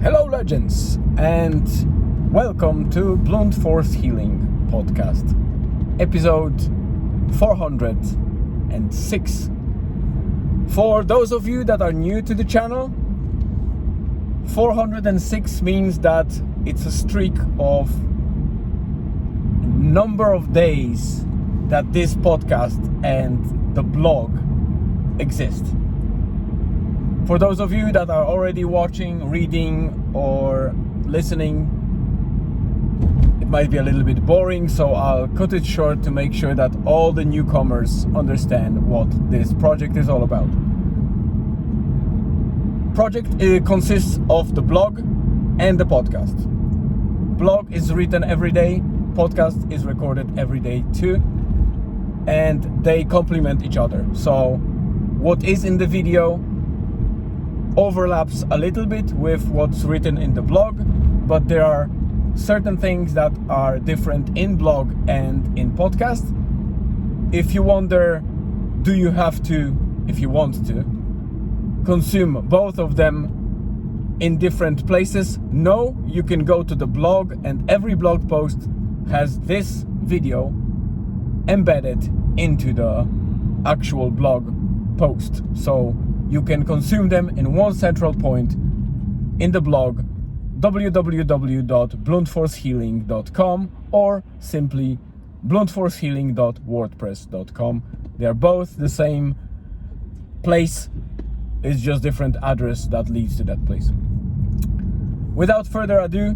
Hello legends, and welcome to Blunt Force Healing Podcast, episode 406. For those of you that are new to the channel, 406 means that it's a streak of number of days that this podcast and the blog exist. For those of you that are already watching, reading, or listening, it might be a little bit boring, so I'll cut it short to make sure that all the newcomers understand what this project is all about. Project consists of the blog and the podcast. Blog is written every day, podcast is recorded every day too, and they complement each other. So what is in the video overlaps a little bit with what's written in the blog, but there are certain things that are different in blog and in podcast. If you wonder, do you have to, if you want to, consume both of them in different places? No, you can go to the blog, and every blog post has this video embedded into the actual blog post. So you can consume them in one central point in the blog, www.bluntforcehealing.com, or simply bluntforcehealing.wordpress.com. They are both the same place, it's just different address that leads to that place. Without further ado,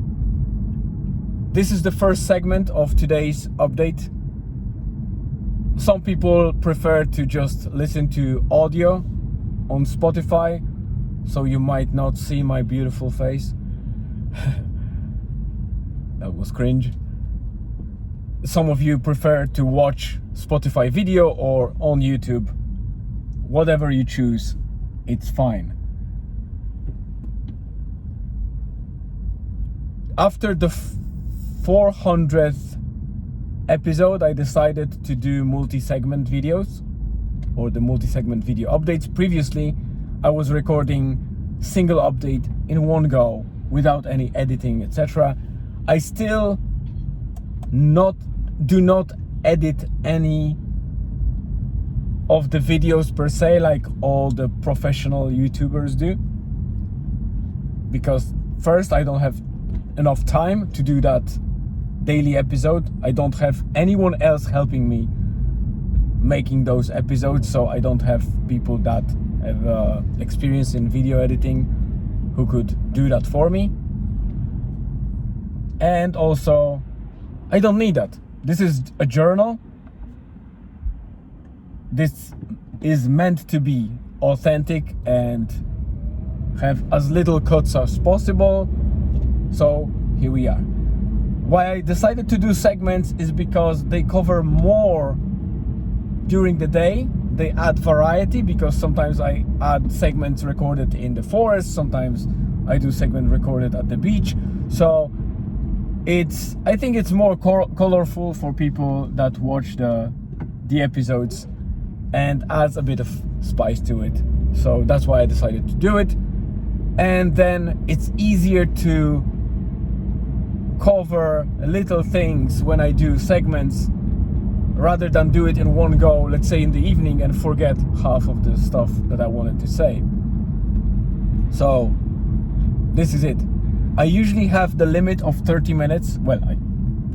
this is the first segment of today's update. Some people prefer to just listen to audio on Spotify, so you might not see my beautiful face. That was cringe. Some of you prefer to watch Spotify video or on YouTube. Whatever you choose, it's fine. After the 400th episode, I decided to do multi-segment videos, or the multi-segment video updates. Previously, I was recording single update in one go without any editing, etc. I still do not edit any of the videos per se, like all the professional YouTubers do, because first, I don't have enough time to do that daily episode. I don't have anyone else helping me making those episodes, so I don't have people that have experience in video editing who could do that for me. And also, I don't need that. This is a journal. This is meant to be authentic and have as little cuts as possible. So here we are. Why I decided to do segments is because they cover more during the day. They add variety, because sometimes I add segments recorded in the forest, sometimes I do segment recorded at the beach. So I think it's more colorful for people that watch the episodes and adds a bit of spice to it. So that's why I decided to do it. And then it's easier to cover little things when I do segments, rather than do it in one go, let's say in the evening, and forget half of the stuff that I wanted to say. So this is it. I usually have the limit of 30 minutes. Well, I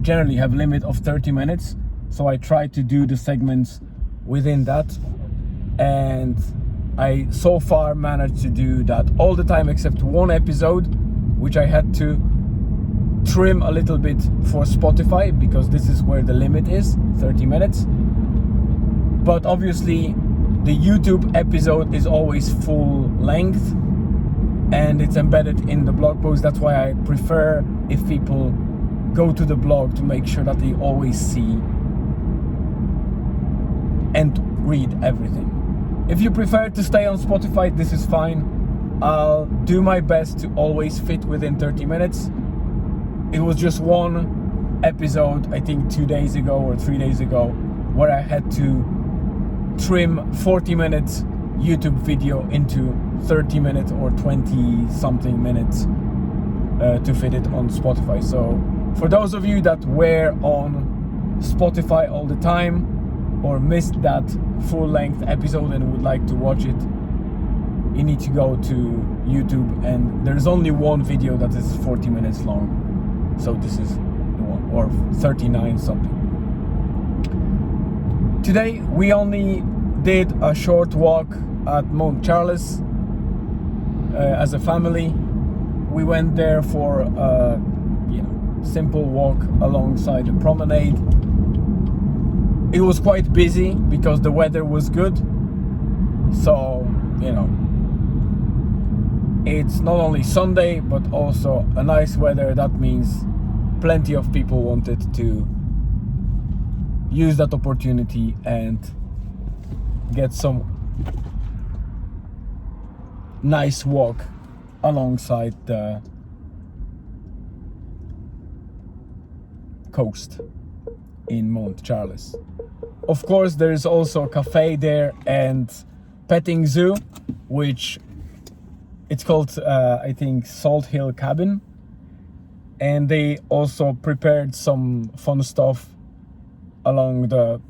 generally have limit of 30 minutes. So I try to do the segments within that. And I so far managed to do that all the time except one episode, which I had to trim a little bit for Spotify, because this is where the limit is, 30 minutes. But obviously the YouTube episode is always full length and it's embedded in the blog post. That's why I prefer if people go to the blog to make sure that they always see and read everything. If you prefer to stay on Spotify, this is fine. I'll do my best to always fit within 30 minutes. It was just one episode, I think 2 days ago or 3 days ago, where I had to trim 40 minutes YouTube video into 30 minutes or 20 something minutes to fit it on Spotify. So for those of you that were on Spotify all the time or missed that full-length episode and would like to watch it, you need to go to YouTube, and there's only one video that is 40 minutes long. So this is the one, or 39 something. Today we only did a short walk at Mount Charles as a family. We went there for a simple walk alongside the promenade. It was quite busy because the weather was good. So, it's not only Sunday, but also a nice weather. That means plenty of people wanted to use that opportunity and get some nice walk alongside the coast in Mount Charles. Of course, there is also a cafe there and petting zoo, which it's called I think Salt Hill Cabin, and they also prepared some fun stuff along the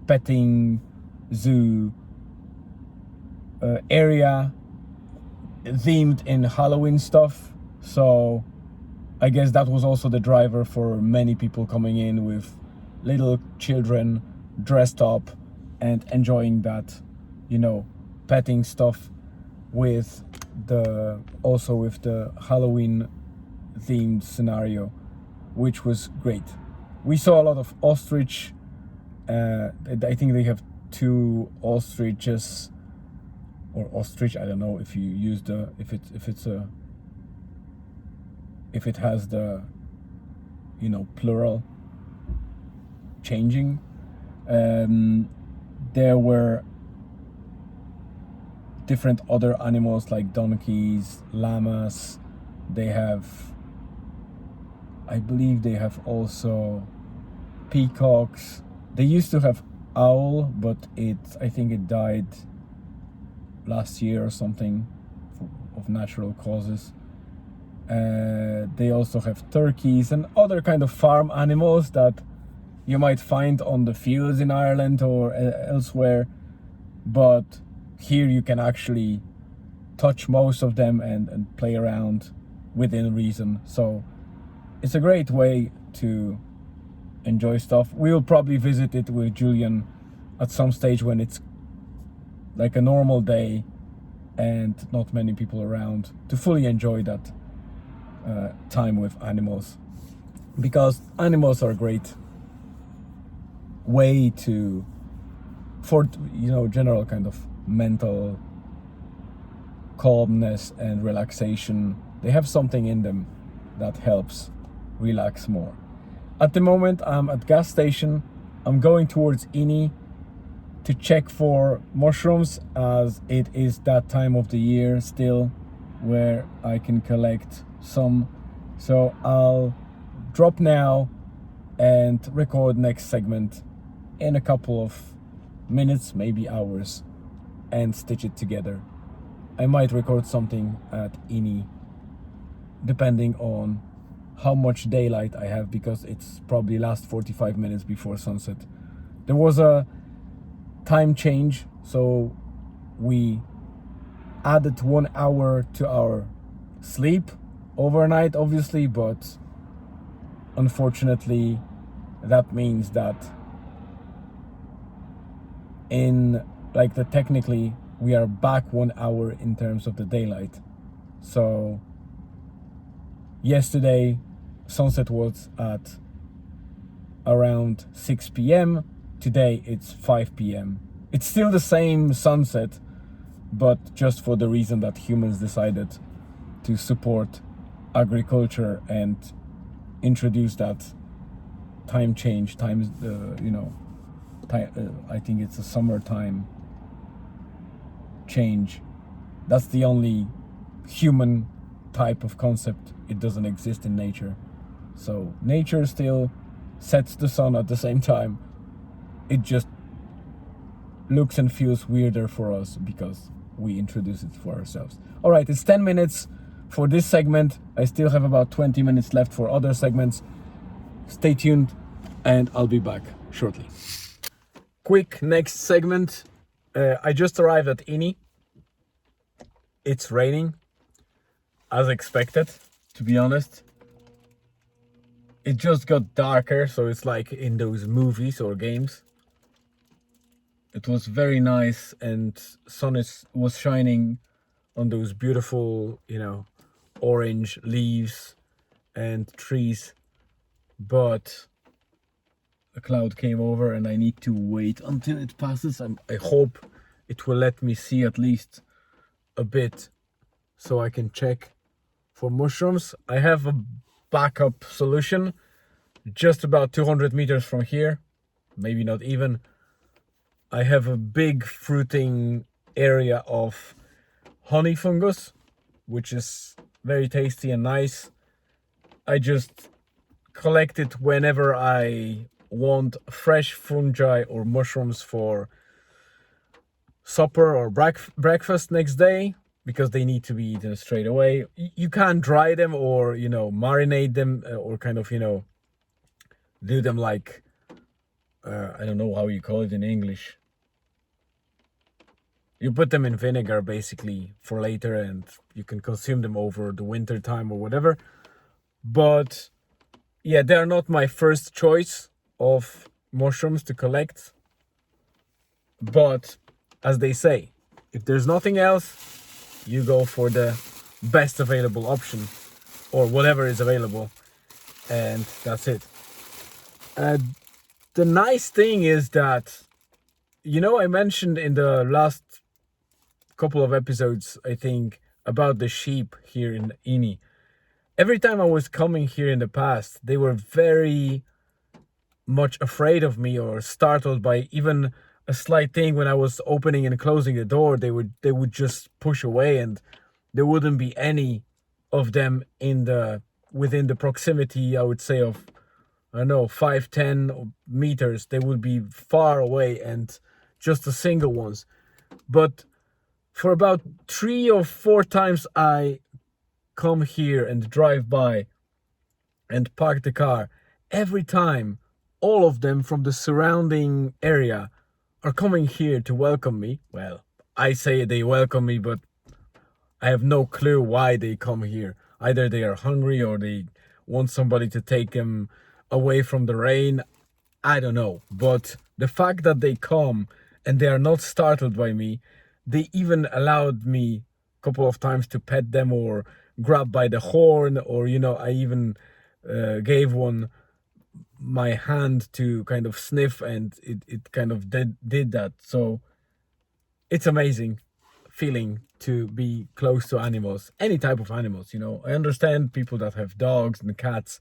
petting zoo area, themed in Halloween stuff. So I guess that was also the driver for many people coming in with little children dressed up and enjoying that, petting stuff with the Halloween themed scenario, which was great. We saw a lot of ostrich. I think they have 2 ostriches or ostrich. I don't know if you use if it has the plural changing. There were different other animals like donkeys, llamas. I believe they have also peacocks. They used to have owl, but I think it died last year or something of natural causes. They also have turkeys and other kind of farm animals that you might find on the fields in Ireland or elsewhere, but here you can actually touch most of them and play around within reason. So it's a great way to enjoy stuff. We will probably visit it with Julian at some stage when it's like a normal day and not many people around, to fully enjoy that time with animals, because animals are a great way for general kind of mental calmness and relaxation. They have something in them that helps relax more. At the moment I'm at gas station. I'm going towards Ini to check for mushrooms, as it is that time of the year still where I can collect some. So I'll drop now and record next segment in a couple of minutes, maybe hours, and stitch it together. I might record something at Ini depending on how much daylight I have, because it's probably last 45 minutes before sunset. There was a time change, so we added 1 hour to our sleep overnight, obviously, but unfortunately that means that technically we are back 1 hour in terms of the daylight. So yesterday sunset was at around 6 p.m. Today it's 5 p.m. It's still the same sunset, but just for the reason that humans decided to support agriculture and introduce that time change, I think it's a summertime change. That's the only human type of concept. It doesn't exist in nature. So nature still sets the sun at the same time. It just looks and feels weirder for us because we introduce it for ourselves. All right, it's 10 minutes for this segment. I still have about 20 minutes left for other segments. Stay tuned and I'll be back shortly. Quick next segment. I just arrived at Ini. It's raining, as expected, to be honest. It just got darker, so it's like in those movies or games. It was very nice and sun was shining on those beautiful, orange leaves and trees. But a cloud came over and I need to wait until it passes. I hope it will let me see at least a bit so I can check for mushrooms. I have a backup solution just about 200 meters from here, maybe not even. I have a big fruiting area of honey fungus, which is very tasty and nice. I just collect it whenever I want fresh fungi or mushrooms for supper or breakfast next day, because they need to be eaten straight away. You can't dry them or, marinate them or kind of, do them like, I don't know how you call it in English. You put them in vinegar basically for later and you can consume them over the winter time or whatever. But yeah, they are not my first choice of mushrooms to collect. But as they say, if there's nothing else, you go for the best available option or whatever is available. And that's it. The nice thing is that, I mentioned in the last couple of episodes, I think, about the sheep here in Ini. Every time I was coming here in the past, they were very much afraid of me or startled by even a slight thing. When I was opening and closing the door, they would just push away, and there wouldn't be any of them within the proximity, I would say, of 5-10 meters. They would be far away and just the single ones. But for about 3 or 4 times I come here and drive by and park the car, every time all of them from the surrounding area are coming here to welcome me. Well, I say they welcome me, but I have no clue why they come here. Either they are hungry or they want somebody to take them away from the rain. I don't know. But the fact that they come and they are not startled by me, they even allowed me a couple of times to pet them or grab by the horn, or, I even gave one my hand to kind of sniff, and it kind of did that. So it's amazing feeling to be close to animals, any type of animals. I understand people that have dogs and cats.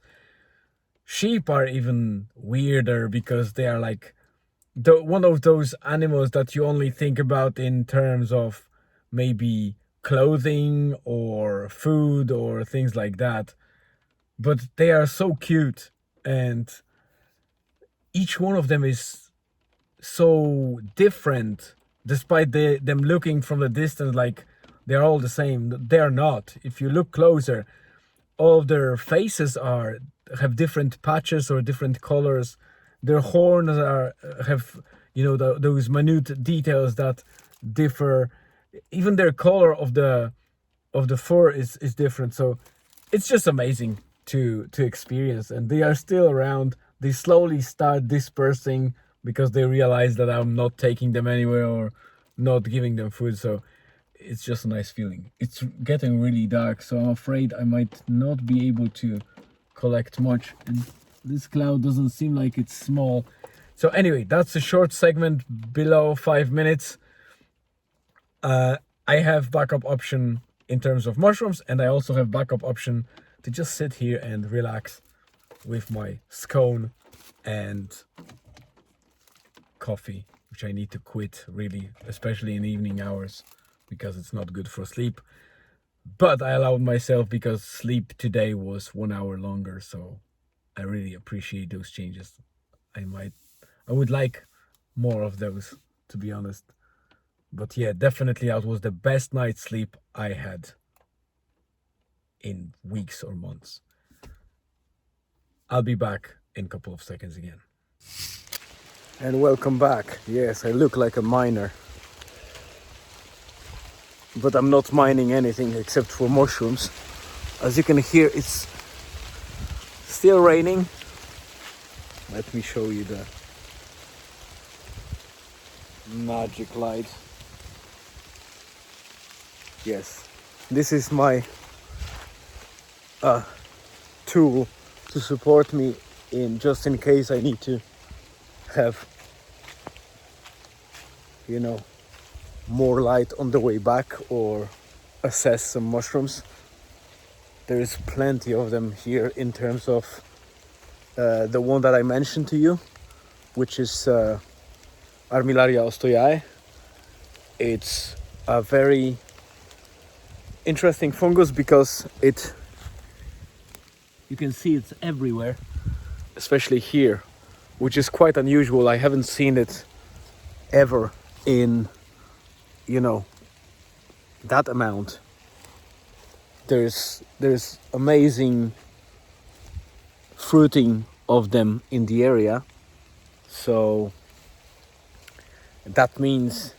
Sheep are even weirder because they are like one of those animals that you only think about in terms of maybe clothing or food or things like that. But they are so cute, and each one of them is so different, despite them looking from the distance like they're all the same. They're not. If you look closer, all of their faces have different patches or different colors. Their horns have those minute details that differ. Even their color of the fur is different. So it's just amazing to experience. And they are still around. They slowly start dispersing because they realize that I'm not taking them anywhere or not giving them food. So it's just a nice feeling. It's getting really dark, so I'm afraid I might not be able to collect much, and this cloud doesn't seem like it's small. So anyway, that's a short segment, below 5 minutes. I have backup option in terms of mushrooms, and I also have backup option to just sit here and relax with my scone and coffee, which I need to quit really, especially in evening hours, because it's not good for sleep. But I allowed myself because sleep today was 1 hour longer, so I really appreciate those changes. I would like more of those, to be honest. But yeah, definitely that was the best night's sleep I had. in weeks or months. I'll be back in a couple of seconds again. And welcome back. Yes, I look like a miner, but I'm not mining anything except for mushrooms. As you can hear, it's still raining. Let me show you the magic light. Yes, this is my tool to support me in just in case I need to have, you know, more light on the way back or assess some mushrooms. There is plenty of them here in terms of the one that I mentioned to you, which is Armillaria Ostoyae. It's a very interesting fungus because you can see it's everywhere, especially here, which is quite unusual. I haven't seen it ever in, you know, that amount. There's amazing fruiting of them in the area, so that means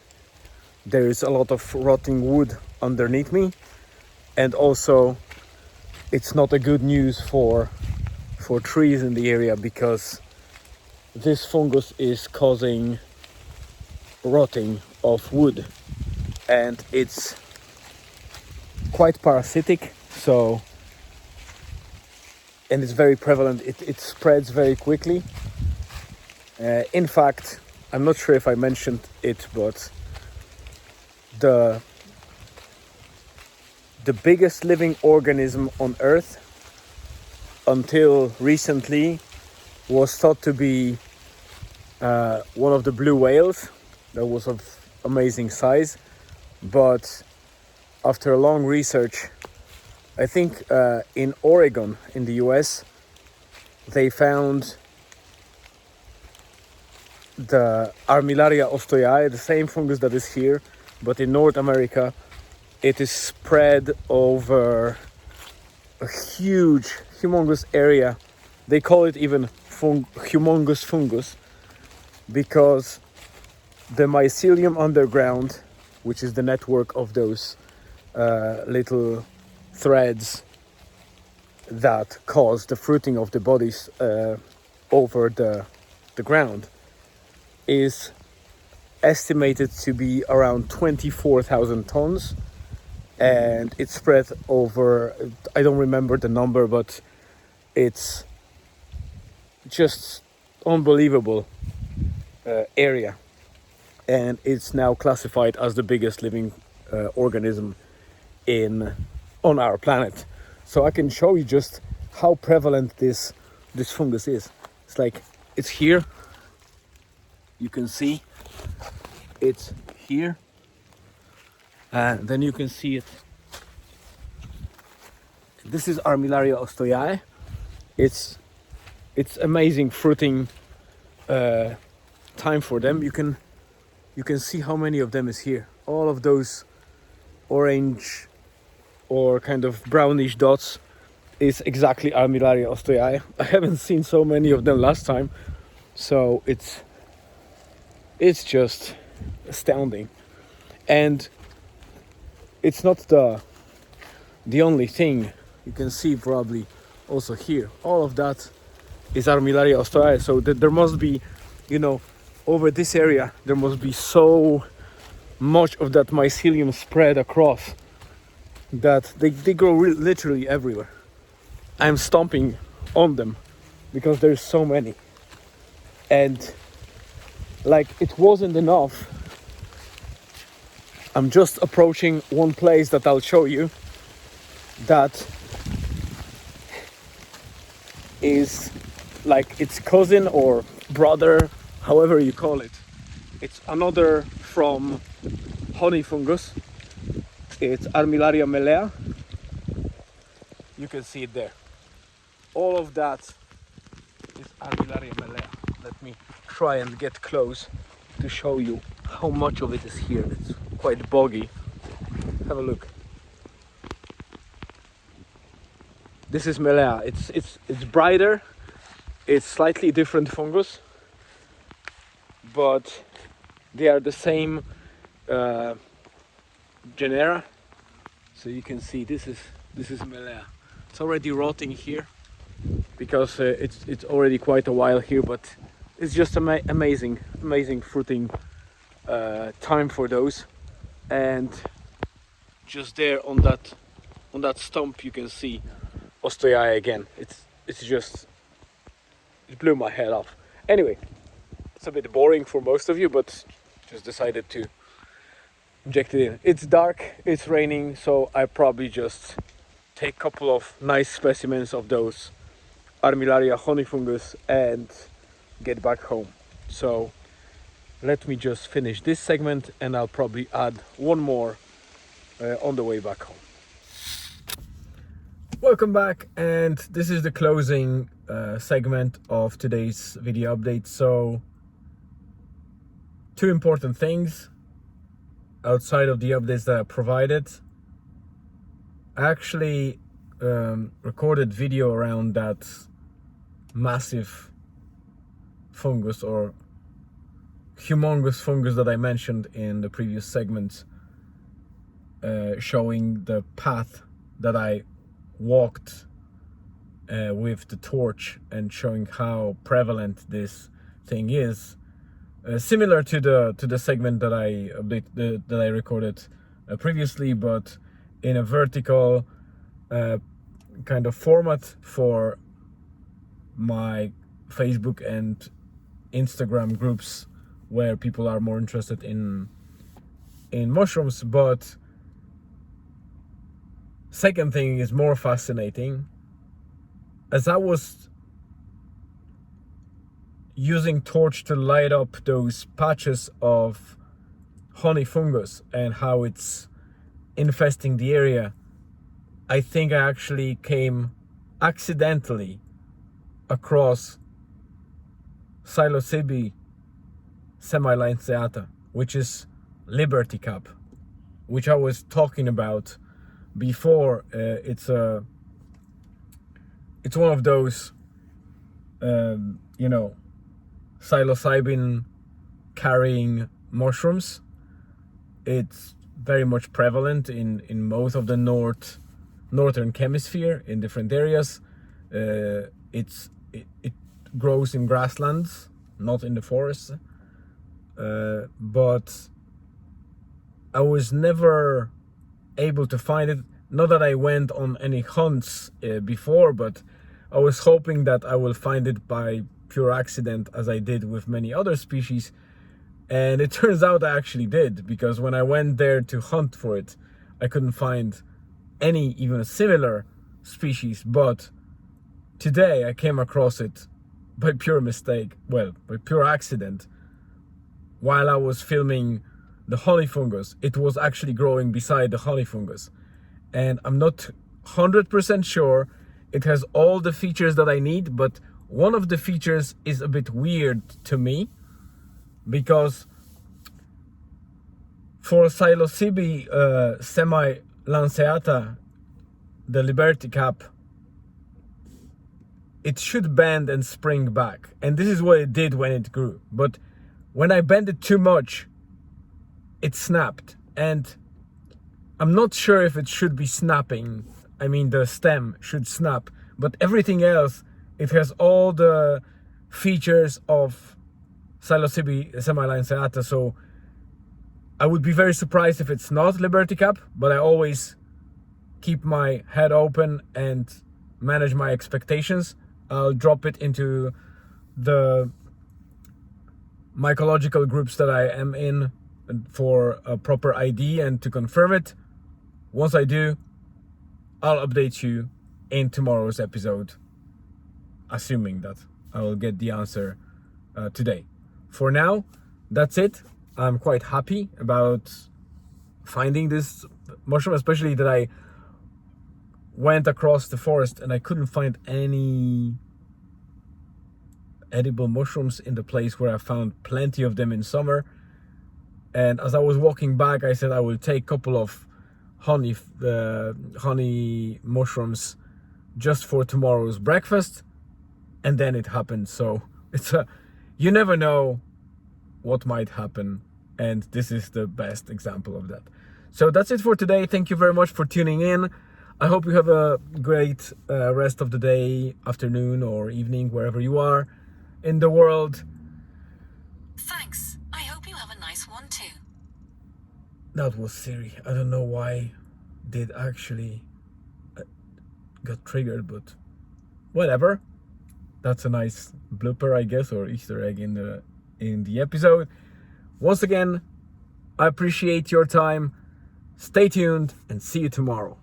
there is a lot of rotting wood underneath me, and also it's not a good news for trees in the area, because this fungus is causing rotting of wood, and it's quite parasitic, so, and it's very prevalent. It spreads very quickly. In fact, I'm not sure if I mentioned it, but the biggest living organism on Earth until recently was thought to be one of the blue whales that was of amazing size. But after a long research, I think in Oregon in the US, they found the Armillaria Ostoyae, the same fungus that is here, but in North America it is spread over a huge, humongous area. They call it even humongous fungus, because the mycelium underground, which is the network of those little threads that cause the fruiting of the bodies over the ground, is estimated to be around 24,000 tons, and it's spread over, I don't remember the number, but it's just unbelievable area, and it's now classified as the biggest living organism on our planet. So I can show you just how prevalent this fungus is. It's like, it's here, you can see it's here, and then you can see it. This is Armillaria Ostoyae. It's amazing fruiting time for them. You can see how many of them is here. All of those orange or kind of brownish dots is exactly Armillaria Ostoyae. I haven't seen so many of them last time, so it's just astounding. And it's not the only thing. You can see probably also here, all of that is Armillaria Ostoyae. So there must be, you know, over this area there must be so much of that mycelium spread across that they grow literally everywhere. I'm stomping on them because there's so many, and like, it wasn't enough. I'm just approaching one place that I'll show you that is like its cousin or brother, however you call it. It's another from honey fungus. It's Armillaria melea. You can see it there. All of that is Armillaria melea. Let me try and get close to show you how much of it is here. It's quite boggy. Have a look. This is Melea. It's brighter. It's slightly different fungus, but they are the same genera. So you can see this is Melea. It's already rotting here because it's already quite a while here, but it's just amazing fruiting time for those. And just there on that stump you can see Ostoyae again. It's just, it blew my head off. Anyway, it's a bit boring for most of you, but just decided to inject it in. It's dark, it's raining, so I probably just take a couple of nice specimens of those Armillaria honey fungus and get back home. So let me just finish this segment and I'll probably add one more on the way back home. Welcome back, and this is the closing segment of today's video update. So, two important things outside of the updates that I provided. I actually recorded video around that massive fungus or humongous fungus that I mentioned in the previous segment, showing the path that I walked with the torch and showing how prevalent this thing is, similar to the segment that I recorded previously, but in a vertical kind of format for my Facebook and Instagram groups where people are more interested in mushrooms. But second thing is more fascinating. As I was using torch to light up those patches of honey fungus and how it's infesting the area, I think I actually came accidentally across Psilocybe semilanceata, which is Liberty Cap, which I was talking about before. It's one of those psilocybin carrying mushrooms. It's very much prevalent in most of the northern hemisphere in different areas. It grows in grasslands, not in the forests. But I was never able to find it. Not that I went on any hunts before, but I was hoping that I will find it by pure accident, as I did with many other species. And it turns out I actually did, because when I went there to hunt for it, I couldn't find any even similar species. But today I came across it by pure mistake, well, by pure accident, while I was filming the honey fungus. It was actually growing beside the honey fungus. And I'm not 100% sure it has all the features that I need, but one of the features is a bit weird to me, because for Psilocybe semilanceata, the Liberty Cap, it should bend and spring back. And this is what it did when it grew. But when I bent it too much, it snapped. And I'm not sure if it should be snapping. I mean, the stem should snap, but everything else, it has all the features of Psilocybe semilanceata. So I would be very surprised if it's not Liberty Cap, but I always keep my head open and manage my expectations. I'll drop it into the mycological groups that I am in for a proper ID and to confirm it. Once I do, I'll update you in tomorrow's episode, assuming that I will get the answer today. For now, that's it. I'm quite happy about finding this mushroom, especially that I went across the forest and I couldn't find any edible mushrooms in the place where I found plenty of them in summer. And as I was walking back, I said I will take a couple of honey mushrooms just for tomorrow's breakfast, and then it happened. So you never know what might happen, and this is the best example of that. So that's it for today. Thank you very much for tuning in. I hope you have a great rest of the day, afternoon or evening, wherever you are in the world. Thanks. I hope you have a nice one too. That was Siri. I don't know why did actually got triggered, but whatever. That's a nice blooper, I guess, or Easter egg in the episode. Once again, I appreciate your time. Stay tuned and see you tomorrow.